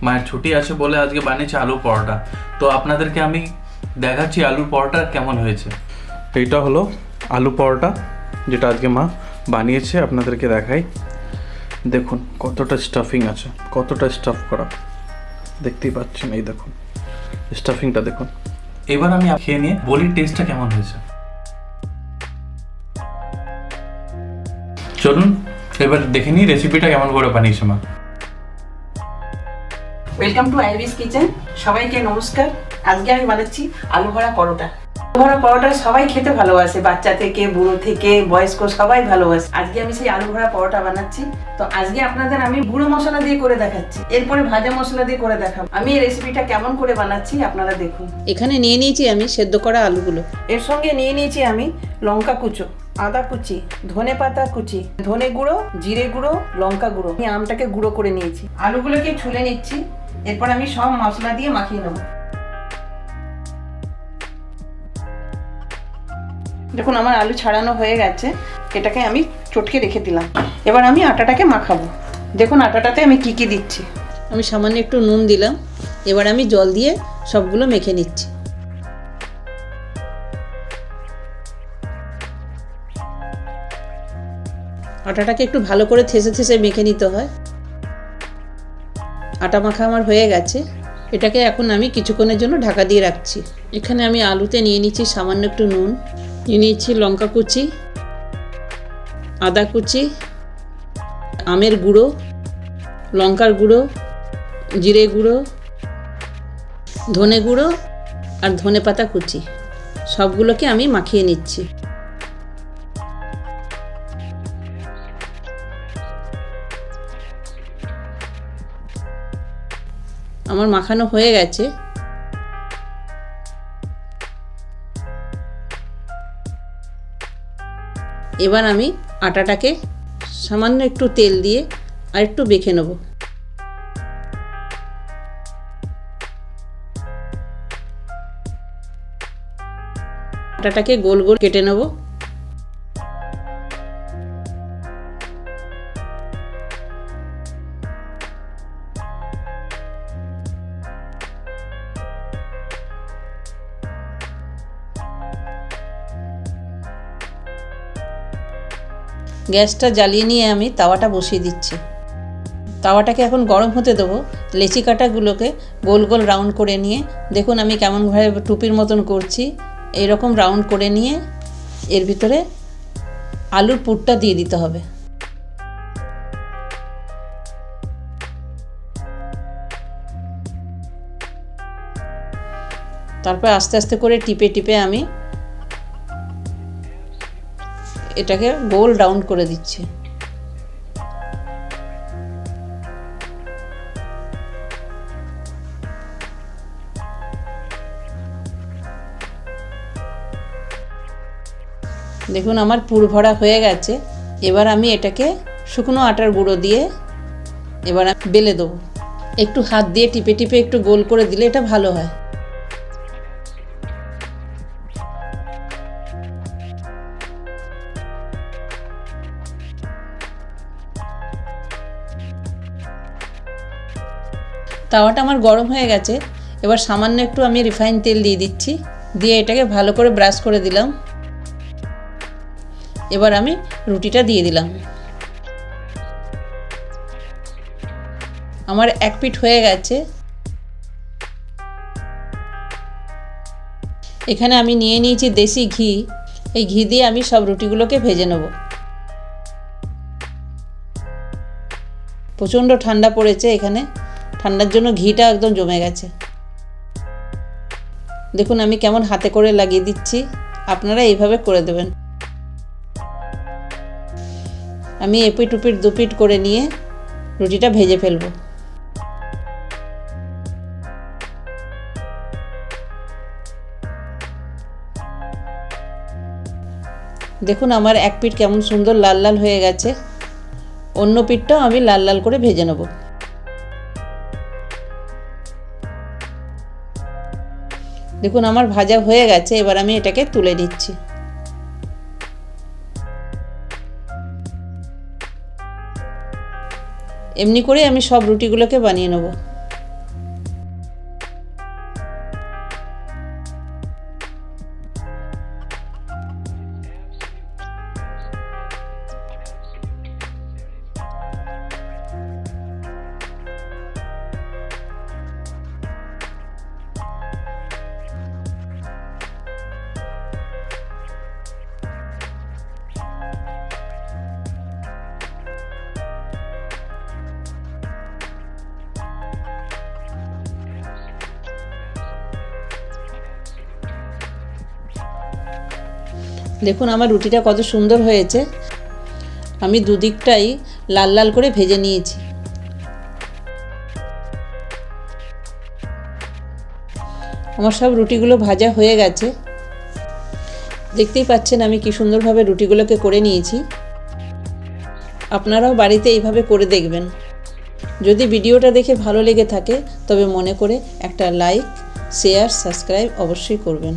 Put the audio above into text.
মায়ের ছুটি আছে বলে আজকে বানিয়েছি আলু পরোটা। তো আপনাদেরকে আমি দেখাচ্ছি আলুর পরোটা কেমন হয়েছে। এইটা হলো আলু পরোটা যেটা আজকে মা বানিয়েছে, আপনাদেরকে দেখাই। দেখুন কতটা স্টাফিং আছে, কতটা স্টাফ করা, দেখতেই পাচ্ছেন। এই দেখুন স্টাফিংটা দেখুন। এবার আমি খেয়ে নিয়ে বলি টেস্টটা কেমন হয়েছে। চলুন এবার দেখে নিই রেসিপিটা কেমন করে বানিয়েছে মা। Welcome to iris kitchen. সবাইকে নমস্কার। আজকে আমি বানাচ্ছি আলু ভরা পরোটা। আলু ভরা পরোটা সবাই খেতে ভালোবাসে, বাচ্চা থেকে বুড়ো থেকে বয়স্ক সবাই ভালোবাসে। আজকে আমি সেই আলু ভরা পরোটা বানাচ্ছি। তো আজকে আপনাদের আমি গুঁড়ো মশলা দিয়ে করে দেখাচ্ছি, এরপরে ভাজা মশলা দিয়ে করে দেখাবো। আমি এই রেসিপিটা কেমন করে বানাচ্ছি আপনারা দেখুন। এখানে নিয়ে নিয়েছি আমি সেদ্ধ করা আলুগুলো। এর সঙ্গে নিয়ে নিয়েছি আমি লঙ্কা কুচো, আদা কুচি, ধনে পাতা কুচি, ধনে গুঁড়ো, জিরে গুঁড়ো, লঙ্কা গুঁড়ো। আমি আমটাকে গুঁড়ো করে নিয়েছি। আলুগুলোকে ছুলে নিচ্ছি, এরপর আমি সব মশলা দিয়ে মাখিয়ে নেব। দেখুন আমার আলু ছাড়ানো হয়ে গেছে, এটাকে আমি চটকে রেখে দিলাম। এবার আমি আটাটাকে মাখাবো। দেখুন আটাটাতে আমি কি কি দিচ্ছি। আমি সামান্য একটু নুন দিলাম। এবার আমি জল দিয়ে সবগুলো মেখে নিচ্ছি। আটাটাকে একটু ভালো করে থেসে থেসে মেখে নিতে হয়। আটা মাখা আমার হয়ে গেছে। এটাকে এখন আমি কিছুক্ষণের জন্য ঢাকা দিয়ে রাখছি। এখানে আমি আলুতে নিয়ে নিচ্ছি সামান্য একটু নুন, নিয়ে নিচ্ছি লঙ্কা কুচি, আদা কুচি, আমের গুঁড়ো, লঙ্কার গুঁড়ো, জিরে গুঁড়ো, ধনে গুঁড়ো আর ধনে পাতা কুচি, সবগুলোকে আমি মাখিয়ে নিচ্ছি। আমার মাখানো হয়ে গেছে। এবার আমি আটাটাকে সামান্য একটু তেল দিয়ে আর একটু বেঁকে নেব। আটাটাকে গোল গোল কেটে নেব। গ্যাসটা জ্বালিয়ে নিয়ে আমি তাওয়াটা বসিয়ে দিচ্ছি। তাওয়াটাকে এখন গরম হতে দেবো। লেচি কাটাগুলোকে গোল গোল রাউন্ড করে নিয়ে, দেখুন আমি কেমনভাবে টুপির মতন করছি, এইরকম রাউন্ড করে নিয়ে এর ভিতরে আলুর পুরটা দিয়ে দিতে হবে। তারপর আস্তে আস্তে করে টিপে টিপে আমি এটাকে গোল রাউন্ড করে দিচ্ছি। দেখুন আমার পুর ভরা হয়ে গেছে। এবার আমি এটাকে শুকনো আটার গুঁড়ো দিয়ে এবার আমি বেলে দেবো। একটু হাত দিয়ে টিপে টিপে একটু গোল করে দিলে এটা ভালো হয়। তাওয়াটা আমার গরম হয়ে গেছে। এবার সামান্য একটু আমি রিফাইন তেল দিয়ে দিচ্ছি, দিয়ে এটাকে ভালো করে ব্রাশ করে দিলাম। এবার আমি রুটিটা দিয়ে দিলাম। আমার এক পিঠ হয়ে গেছে। এখানে আমি নিয়ে নিয়েছি দেশি ঘি। এই ঘি দিয়ে আমি সব রুটিগুলোকে ভেজে নেব। প্রচণ্ড ঠান্ডা পড়েছে এখানে, ঠান্ডার জন্য ঘিটা একদম জমে গেছে। দেখুন আমি কেমন হাতে করে লাগিয়ে দিচ্ছি, আপনারা এইভাবে করে দেবেন। আমি এপিট উপিট দুপিট করে নিয়ে রুটিটা ভেজে ফেলব। দেখুন আমার এক পিঠ কেমন সুন্দর লাল লাল হয়ে গেছে। অন্য পিঠটাও আমি লাল লাল করে ভেজে নেব। দেখুন আমার ভাজা হয়ে গেছে। এবার আমি এটাকে তুলে নিচ্ছি। এমনি করে আমি সব রুটিগুলোকে বানিয়ে নেব। দেখুন আমার রুটিটা কত সুন্দর হয়েছে। আমি দুদিকটাই লাল লাল করে ভেজে নিয়েছি। আমার সব রুটিগুলো ভাজা হয়ে গেছে। দেখতেই পাচ্ছেন আমি কি সুন্দরভাবে রুটিগুলোকে করে নিয়েছি। আপনারাও বাড়িতে এইভাবে করে দেখবেন। যদি ভিডিওটা দেখে ভালো লেগে থাকে তবে মনে করে একটা লাইক, শেয়ার, সাবস্ক্রাইব অবশ্যই করবেন।